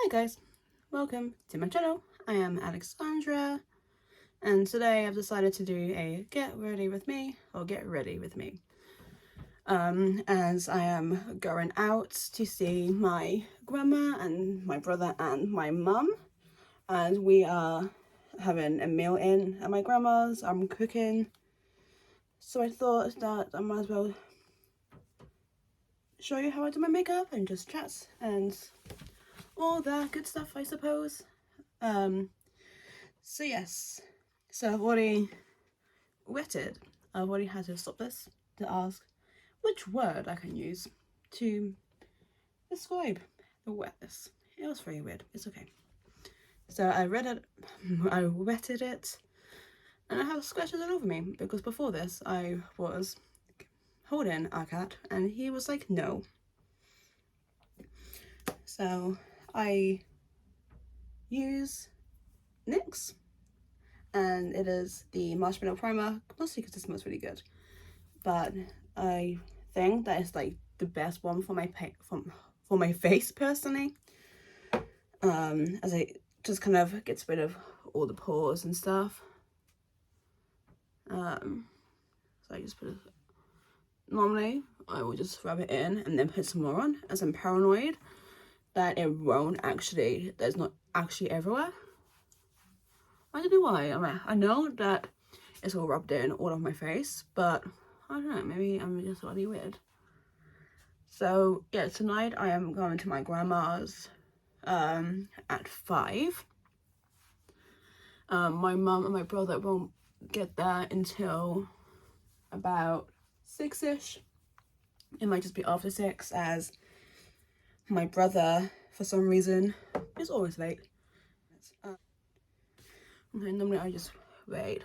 Hi guys, welcome to my channel. I am Alexandra, and today I've decided to do a get ready with me, or get ready with me, as I am going out to see my grandma and my brother and my mum, and we are having a meal in at my grandma's. I'm cooking, so I thought that I might as well show you how I do my makeup and just chat and all that good stuff, I suppose. So yes, so I've already wetted. I've already had to stop this to ask which word I can use to describe the wetness. It was very weird. It's okay. So I read it, I wetted it, and I have scratches all over me because before this I was holding our cat and he was like, no. So I use NYX, and it is the marshmallow primer, mostly because it smells really good, but I think that is like the best one for my face personally, as it just kind of gets rid of all the pores and stuff. So I just put it, normally I will just rub it in and then put some more on, as I'm paranoid that it won't actually, there's not actually everywhere. I don't know why. I know that it's all rubbed in all of my face, but I don't know, maybe I'm just really weird. So yeah, tonight I am going to my grandma's at 5. My mum and my brother won't get there until about 6ish. It might just be after 6, as my brother, for some reason, is always late. Okay, normally I just wait.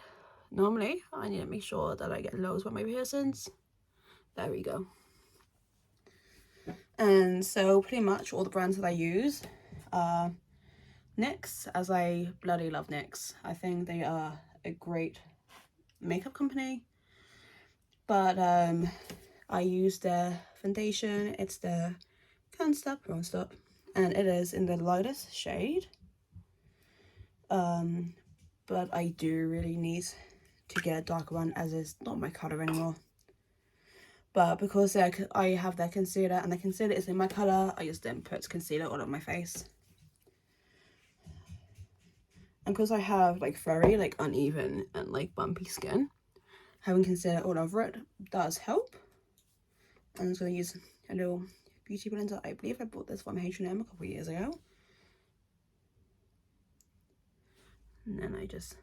Normally I need to make sure that I get loads with my piercings. There we go. And so pretty much all the brands that I use are NYX, as I bloody love NYX. I think they are a great makeup company. But I use their foundation. It's the Can't Stop, Won't Stop, and it is in the lightest shade. But I do really need to get a darker one, as it's not my colour anymore. But because I have that concealer and the concealer is in my colour, I just then put concealer all over my face. And because I have like very like uneven and like bumpy skin, having concealer all over it does help. And I'm just going to use a little beauty blender. I believe I bought this from H&M a couple of years ago. And then I just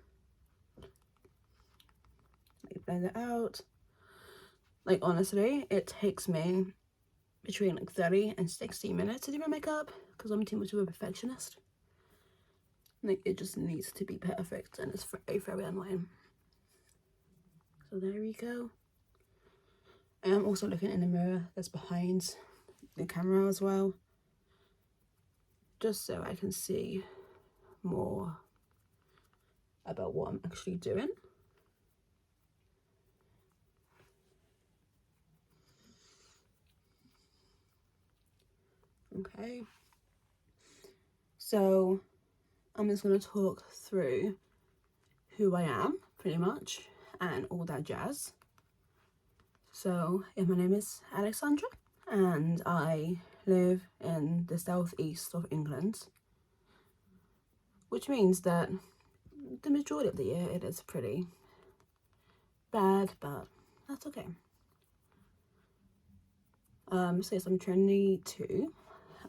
like blend it out. Like honestly, it takes me between like 30 and 60 minutes to do my makeup because I'm too much of a perfectionist. Like it just needs to be perfect, and it's very, very annoying. So there we go. I am also looking in the mirror that's behind the camera as well, just so I can see more about what I'm actually doing. Okay, so I'm just going to talk through who I am, pretty much, and all that jazz. So, yeah, my name is Alexandra, and I live in the southeast of England, which means that the majority of the year it is pretty bad, but that's okay. So yes, I'm 22.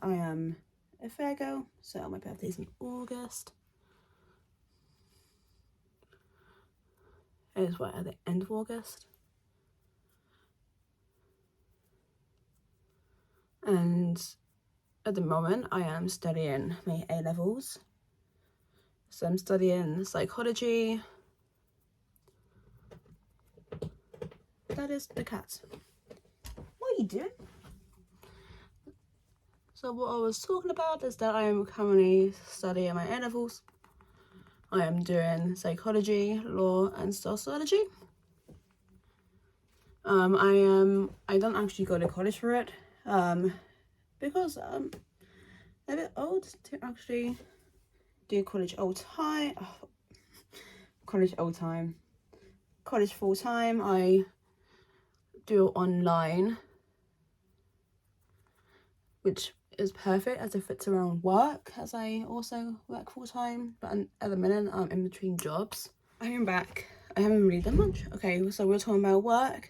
I am a Virgo, so my birthday's in August. It is at the end of August. And at the moment I am studying my A-levels. So I'm studying psychology. That is the cat. What are you doing? So what I was talking about is that I am currently studying my A-levels. I am doing psychology, law, and sociology. I don't actually go to college for it, because a bit old to actually do college full time. College full time. I do online, which is perfect as it fits around work, as I also work full time. But at the minute, I'm in between jobs. I am back. I haven't really done much. Okay, so we're talking about work.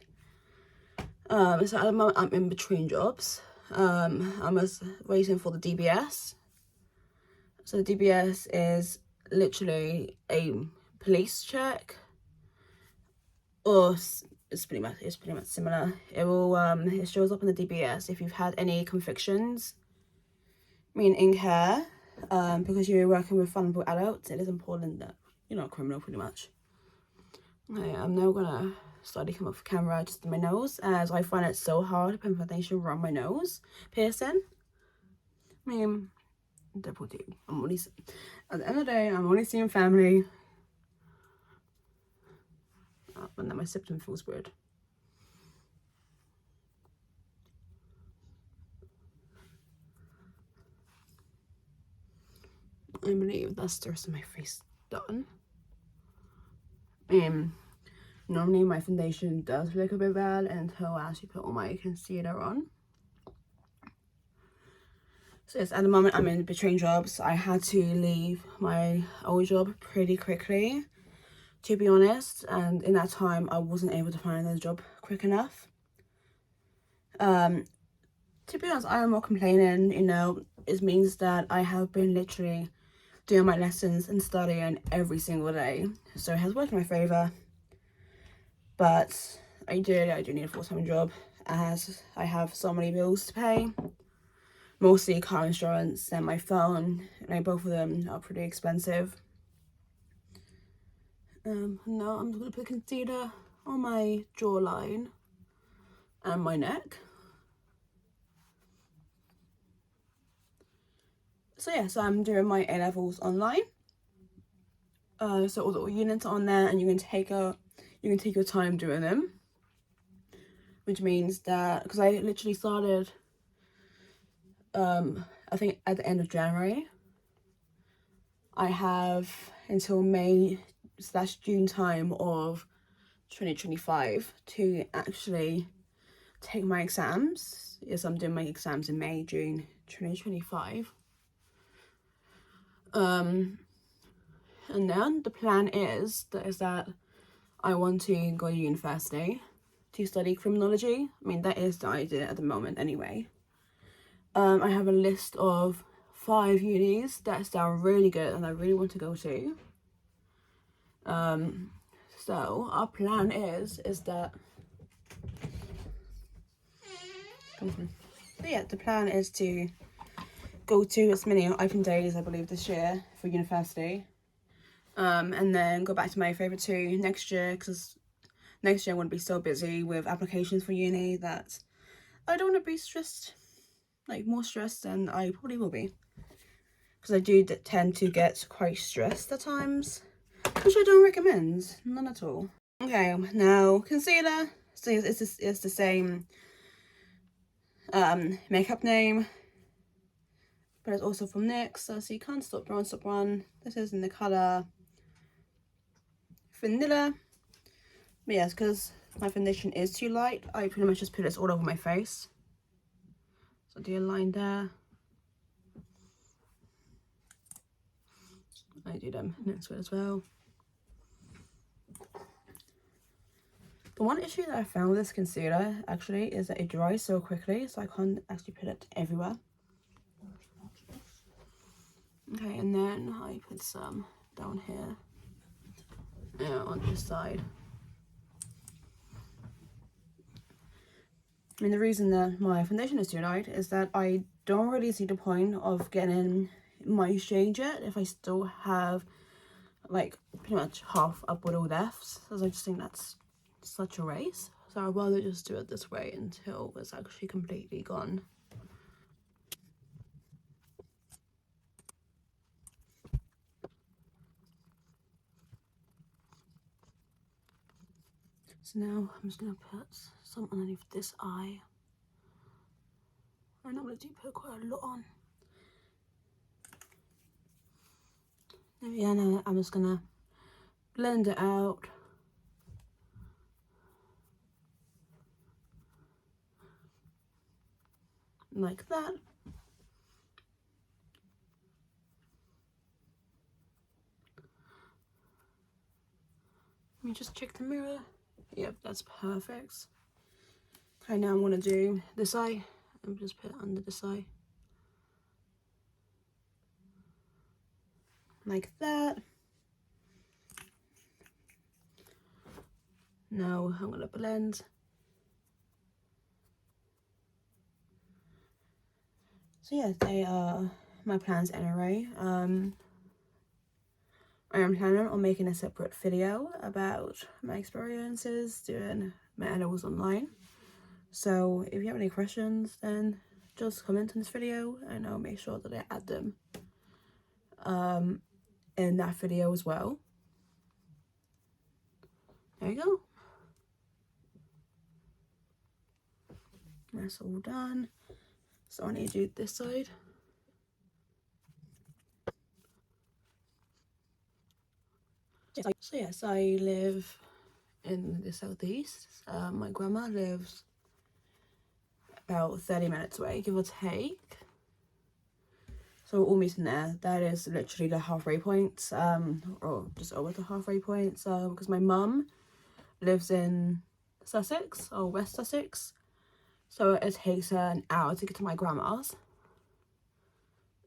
So at the moment, I'm in between jobs. I'm just waiting for the DBS. So the DBS is literally a police check, or it's pretty much similar. It will it shows up in the DBS if you've had any convictions. I mean, in care, because you're working with vulnerable adults, it is important that you're not a criminal, pretty much. Okay, I'm now gonna start to come off camera just in my nose, as I find it so hard to put foundation around my nose piercing. I mean, double do. I'm only, at the end of the day, I'm only seeing family. And then my septum feels weird. I believe that's the rest of my face done. Normally my foundation does look a bit bad until I actually put all my concealer on. So yes, at the moment I'm in between jobs. I had to leave my old job pretty quickly, to be honest, and in that time I wasn't able to find another job quick enough. To be honest, I am not complaining, you know. It means that I have been literally doing my lessons and studying every single day, so it has worked in my favour. But I do need a full-time job, as I have so many bills to pay, mostly car insurance and my phone, and both of them are pretty expensive. Now I'm just going to put concealer on my jawline and my neck. So yeah, so I'm doing my A-levels online. So all the units are on there, and you can take your time doing them, which means that, because I literally started I think at the end of January, I have until May/June time of 2025 to actually take my exams. Yes, I'm doing my exams in May, June 2025. And then the plan is that I want to go to university to study criminology. I mean, that is the idea at the moment anyway. I have a list of 5 unis that sound really good and I really want to go to. So our plan is that the plan is to go to as many open days, I believe, this year for university, and then go back to my favorite 2 next year, because next year I'm going to be so busy with applications for uni that I don't want to be stressed, like more stressed than I probably will be, because I do tend to get quite stressed at times, which I don't recommend, none at all. Okay, now concealer. So it's the same makeup name, but it's also from NYX, so you can't stop run. This is in the colour Vanilla. But yes, because my foundation is too light, I pretty much just put this all over my face. So do a line there. I do them next to it as well. The one issue that I found with this concealer actually is that it dries so quickly, so I can't actually put it everywhere. Okay, and then I put some down here, on this side. I mean, the reason that my foundation is too light is that I don't really see the point of getting my shade yet if I still have like pretty much half a bottle left, because I just think that's such a waste. So I'd rather just do it this way until it's actually completely gone. So now I'm just gonna put some underneath this eye. I normally do put quite a lot on. Yeah, now I'm just gonna blend it out. Like that. Let me just check the mirror. Yep, that's perfect. Okay, now I'm gonna do this eye. And just put it under this eye. Like that. Now I'm gonna blend. So yeah, they are my plans anyway. I am planning on making a separate video about my experiences doing my A-levels online. So if you have any questions, then just comment on this video and I'll make sure that I add them in that video as well. There you go. That's all done. So I need to do this side. So yes, I live in the southeast. My grandma lives about 30 minutes away, give or take. So we're all meeting there. That is literally the halfway point, or just over the halfway point. So because my mum lives in Sussex or West Sussex, so it takes her an hour to get to my grandma's.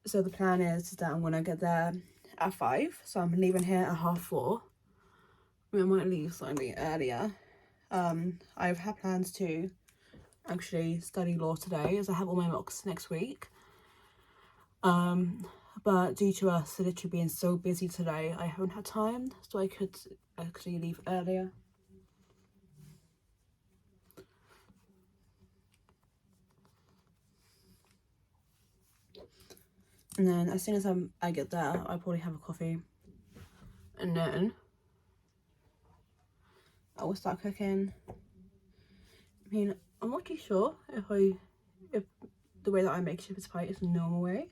So the plan is that I'm gonna get there at 5, so I'm leaving here at 4:30. I might leave slightly earlier. I've had plans to actually study law today, as I have all my mocks next week. But due to us literally being so busy today, I haven't had time, so I could actually leave earlier. And then as soon as I get there, I'll probably have a coffee. And then I will start cooking. I mean, I'm not too sure if the way that I make shepherd's pie is the normal way.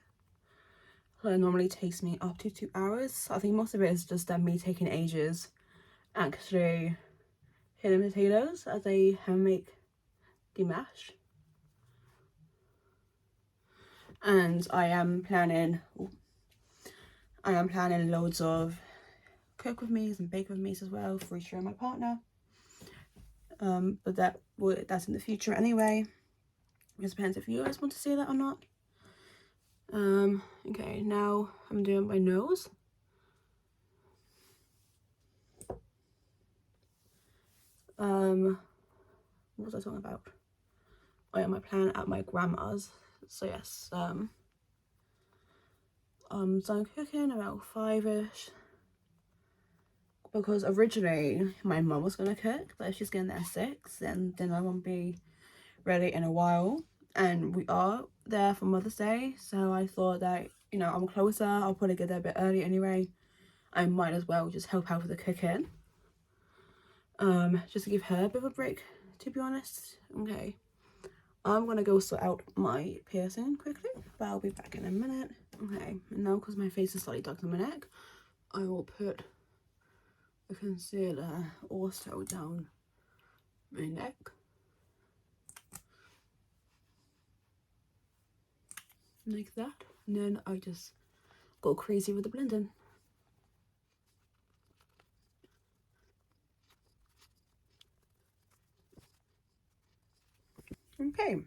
So it normally takes me up to 2 hours. I think most of it is just me taking ages actually hitting potatoes as I make the mash. And I am planning loads of cook with me's and bake with me's as well for each year my partner. But that's in the future anyway. It just depends if you guys want to see that or not. Okay, now I'm doing my nose. What was I talking about? Oh yeah, my plan at my grandma's. So yes, I'm done cooking about 5ish. Because originally my mum was gonna cook, but if she's getting there at 6, then dinner won't be ready in a while. And we are there for Mother's Day, so I thought that, you know, I'm closer, I'll probably get there a bit early anyway. I might as well just help out with the cooking. Just to give her a bit of a break, to be honest. Okay. I'm gonna go sort out my piercing quickly, but I'll be back in a minute. Okay, and now because my face is slightly dark on my neck, I will put a concealer also down my neck. Like that. And then I just go crazy with the blending. Okay.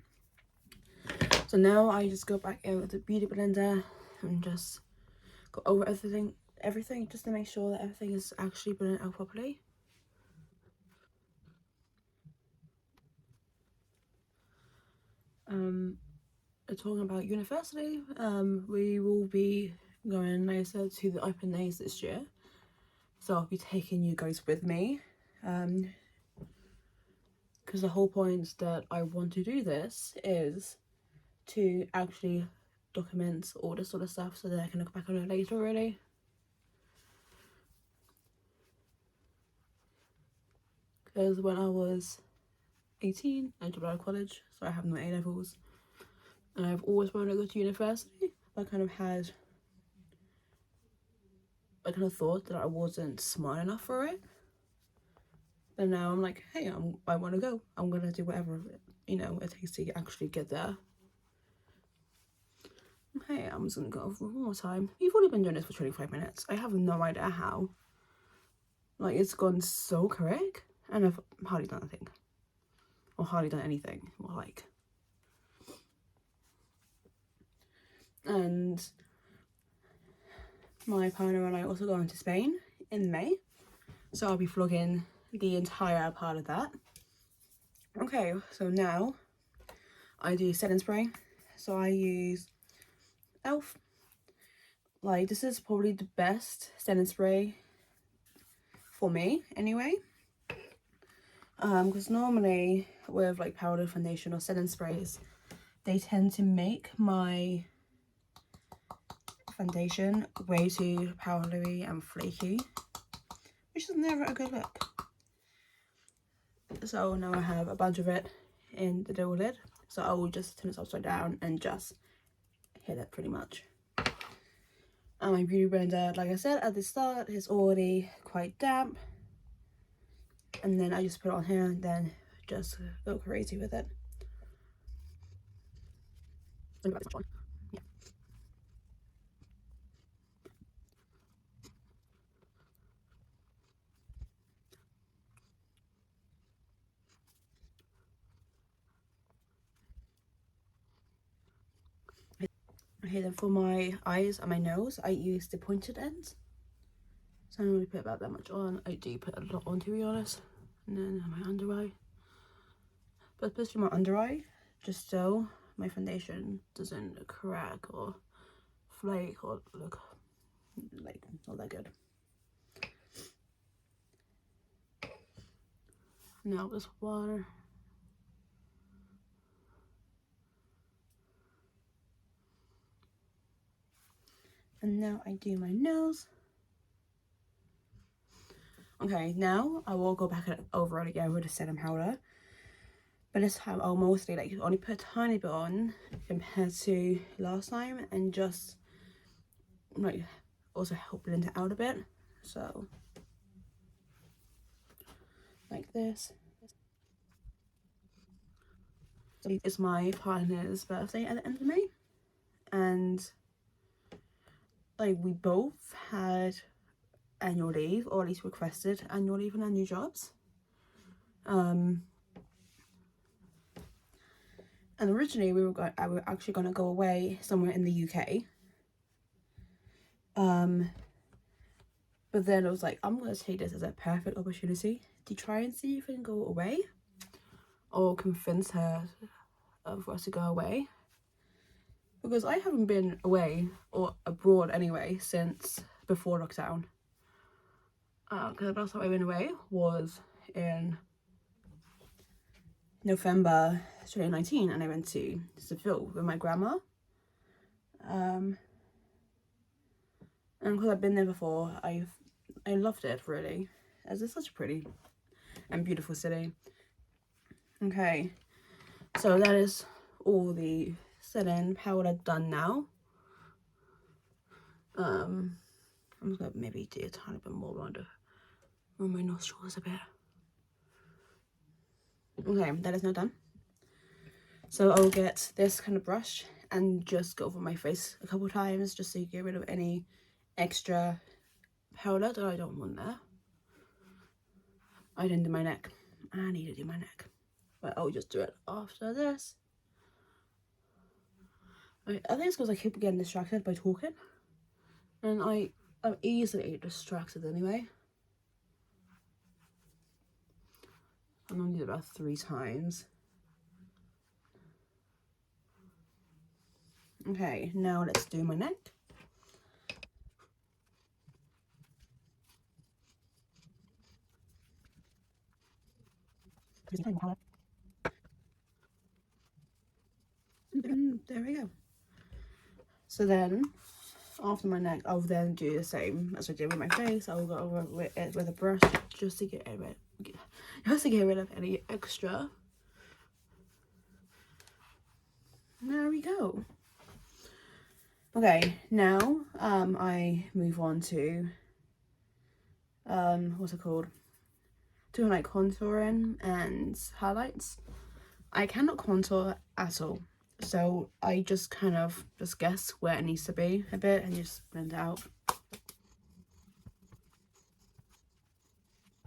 So now I just go back in with the beauty blender and just go over everything just to make sure that everything is actually blended out properly. Talking about university, we will be going, like I said, to the open days this year. So I'll be taking you guys with me. Because the whole point that I want to do this is to actually document all this sort of stuff so that I can look back on it later, really. Because when I was 18, I dropped out of college, so I have no A-levels. And I've always wanted to go to university. I kind of had I kind of thought that I wasn't smart enough for it. But now I'm like, hey, I want to go. I'm going to do whatever, you know, it takes to actually get there. Okay, I'm just going to go over one more time. You've only been doing this for 25 minutes. I have no idea how. Like, it's gone so quick. And I've hardly done nothing. Or hardly done anything. More like. And my partner and I also going to Spain in May. So I'll be vlogging the entire part of that. Okay, so now I do setting spray. So I use Elf. Like, this is probably the best setting spray for me anyway. Because normally with like powder, foundation or setting sprays, they tend to make my foundation way too powdery and flaky, which is never a good look. So now I have a bunch of it in the dough lid, so I will just turn this upside down and just hit it pretty much. And my beauty blender, like I said at the start, is already quite damp, and then I just put it on here and then just go crazy with it. Yeah. Okay, then for my eyes and my nose, I use the pointed ends. So I don't really put about that much on. I do put a lot on, to be honest. And then my under eye. But especially my under eye, just so my foundation doesn't crack or flake or look like not that good. Now this water. And now I do my nose. Okay, now I will go back over it again with the setting powder. But this time I'll mostly like only put a tiny bit on compared to last time, and just like also help blend it out a bit. So like this. It's my partner's birthday at the end of May, and like we both had annual leave, or at least requested annual leave in our new jobs. And originally I were actually going to go away somewhere in the UK. But then I was like, I'm going to take this as a perfect opportunity to try and see if I can go away, or convince her for us to go away. Because I haven't been away or abroad anyway since before lockdown. Because the last time I went away was in November 2019, and I went to Seville with my grandma. And because I've been there before, I loved it really, as it's such a pretty and beautiful city. Okay, so that is all the set-in powder done now. I'm just gonna maybe do a tiny bit more around my nostrils a bit. Okay, that is now done. So I'll get this kind of brush and just go over my face a couple times, just so you get rid of any extra powder that I don't want there. I didn't do my neck. I need to do my neck, but I'll just do it after this. I think it's because I keep getting distracted by talking, and I'm easily distracted anyway. I'm gonna do it about 3 times. Okay, now let's do my neck. And there we go. So then, after my neck, I'll then do the same as I did with my face. I'll go over it with a brush just to get rid of any extra. There we go. Okay, now I move on to what's it called? Doing like contouring and highlights. I cannot contour at all. So I just kind of just guess where it needs to be a bit and just blend it out.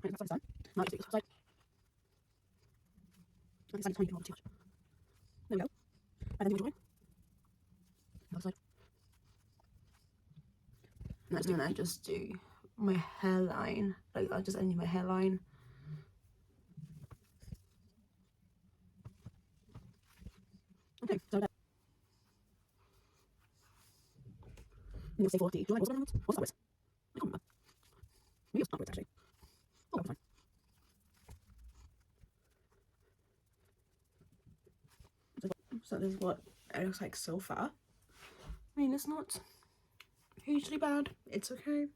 Now just take this side. There we go. And then the other side. And then I just do my hairline. Like I just end my hairline. Okay, so that. I'm gonna say 40. Do I what's that with? What's that with? I can't remember. Maybe it's not with actually. Oh, that's fine. So this is what it looks like so far. I mean, it's not hugely bad. It's okay.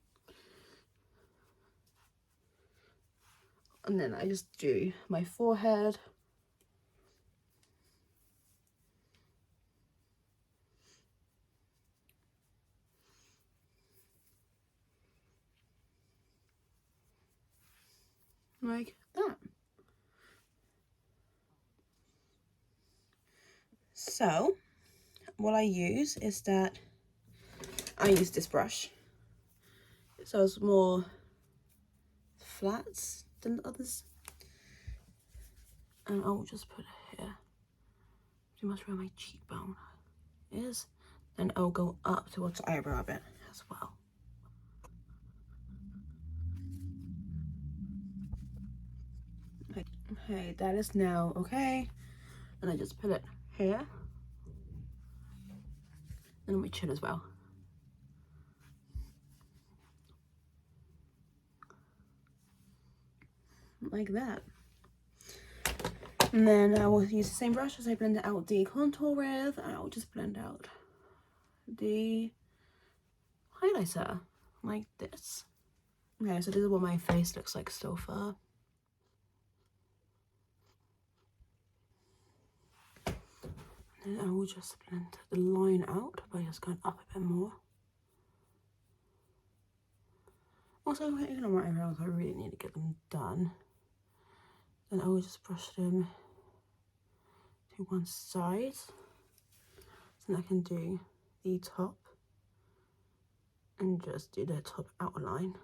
And then I just do my forehead. Like that. So what I use is that I use this brush. So it's more flats than the others. And I'll just put it here. Too much where my cheekbone is. Then I'll go up towards the eyebrow a bit as well. Okay, that is now okay. And I just put it here. And on my chin as well. Like that. And then I will use the same brush as I blended out the contour with, and I'll just blend out the highlighter like this. Okay, so this is what my face looks like so far. And I will just blend the line out by just going up a bit more. Also, ignore my eyebrows, I really need to get them done. Then I will just brush them to one side. So I can do the top and just do the top outline.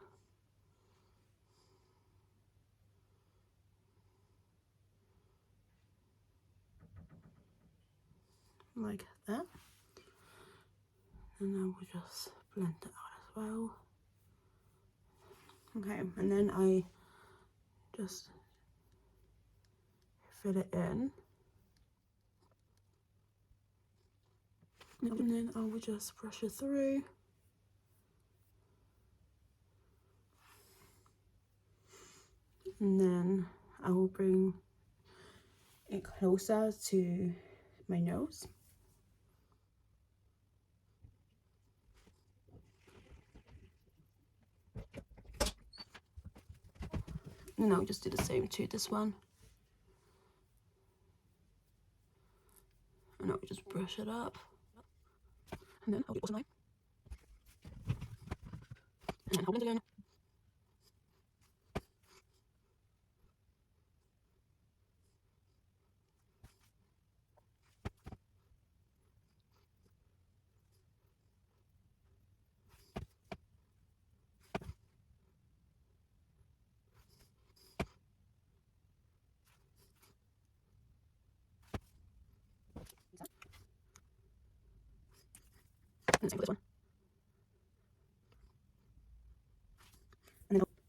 Like that. And then we'll just blend it out as well. Okay, and then I just fill it in. And then I will just brush it through. And then I will bring it closer to my nose. And I'll just do the same to this one. And I'll just brush it up. And then I'll do the bottom line. And then I'll blend again. And the same for this one.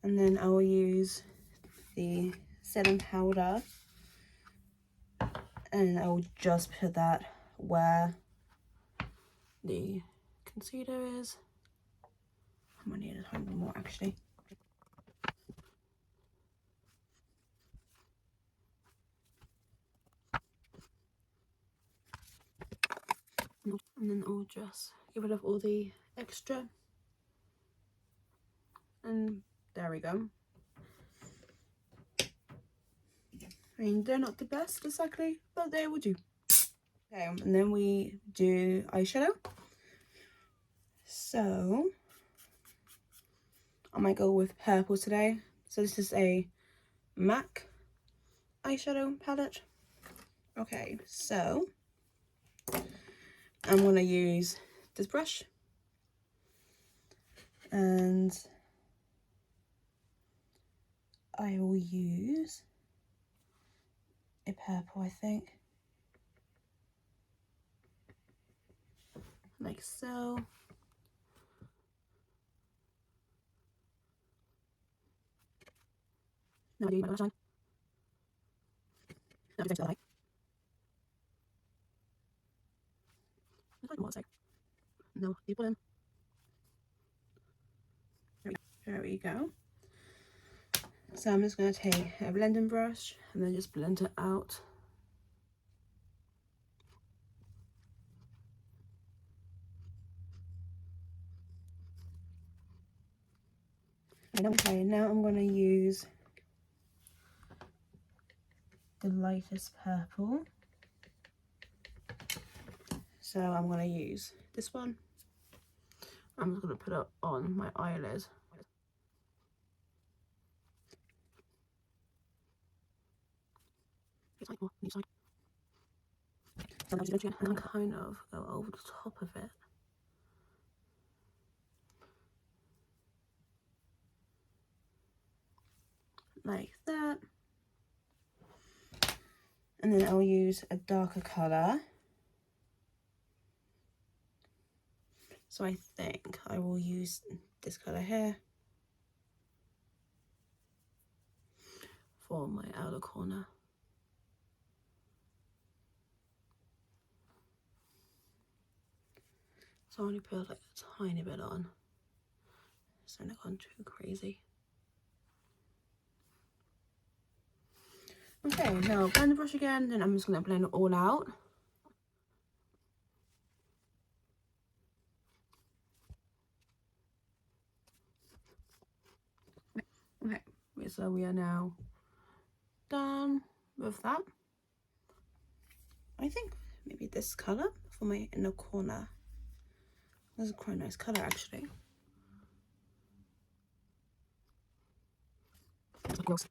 And then I will use the setting powder, and I will just put that where the concealer is. I might need a tiny bit more actually. And then I'll just get rid of all the extra. And there we go. I mean, they're not the best exactly, but they will do. Okay, and then we do eyeshadow. So I might go with purple today. So this is a MAC eyeshadow palette. Okay, so I'm going to use this brush. And I will use a purple, I think. Like so. Now I do my lash line. Now I like. It's like more like. No, you put in. There we go. So I'm just going to take a blending brush and then just blend it out. Okay, now I'm going to use the lightest purple. So I'm going to use this one. I'm just going to put it on my eyelid. And I kind of go over the top of it. Like that. And then I'll use a darker colour. So I think I will use this colour here for my outer corner. So I only put like a tiny bit on. So not gone too crazy. Okay, now blend the brush again, then I'm just going to blend it all out. Okay, so we are now done with that. I think maybe this colour for my inner corner. This is quite a nice colour actually. It's gross.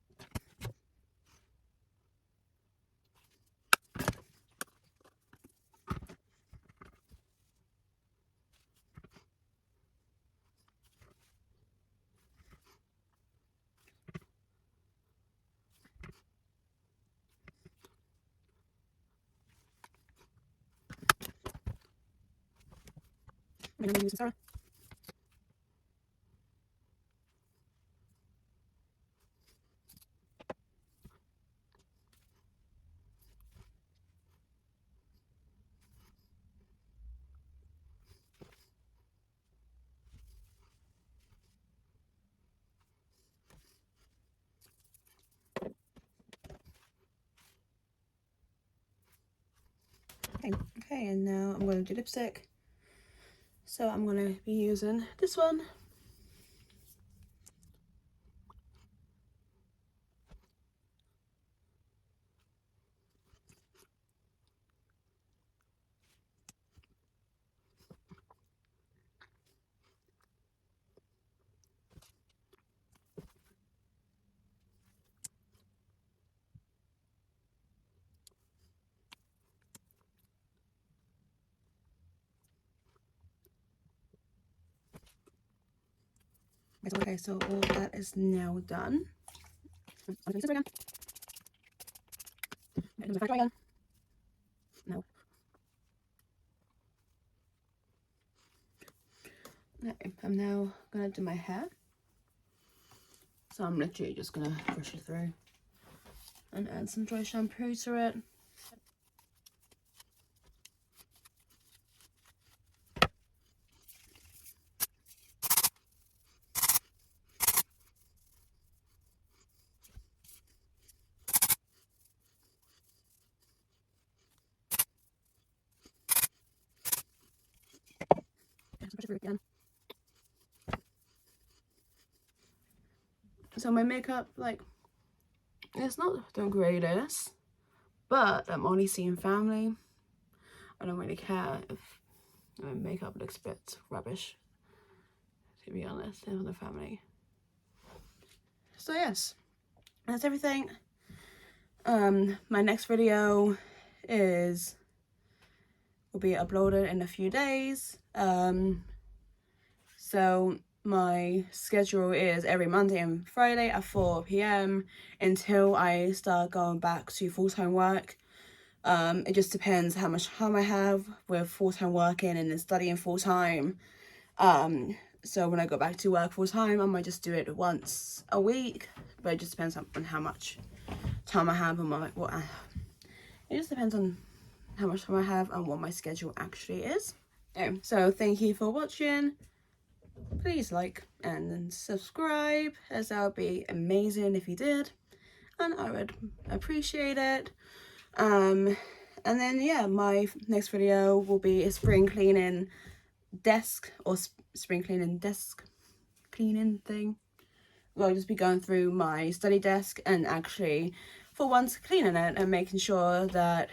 I'm going to use mascara. Okay, and now I'm going to do lipstick. So I'm going to be using this one. Okay, so all that is now done. I'm going to use this again. I'm going to again. No. Okay, I'm now going to do my hair. So I'm literally just going to brush it through and add some dry shampoo to it. Again. So my makeup, like, it's not the greatest, but I'm only seeing family. I don't really care if my makeup looks a bit rubbish, to be honest, in the family. so yes, that's everything. My next video will be uploaded in a few days. So my schedule is every Monday and Friday at 4 p.m. until I start going back to full-time work. It just depends how much time I have with full-time working and then studying full-time. So when I go back to work full-time, I might just do it once a week, but it just depends on how much time I have and it just depends on how much time I have and what my schedule actually is. So thank you for watching. Please like and subscribe, as that would be amazing if you did, and I would appreciate it. And then yeah, my next video will be a spring cleaning desk or spring cleaning desk cleaning thing. I'll just be going through my study desk and actually for once cleaning it and making sure that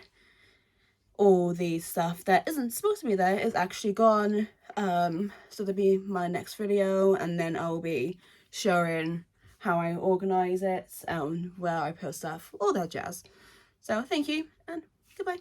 all the stuff that isn't supposed to be there is actually gone. So that'll be my next video, and then I'll be showing how I organize it, where I put stuff, all that jazz. So thank you and goodbye.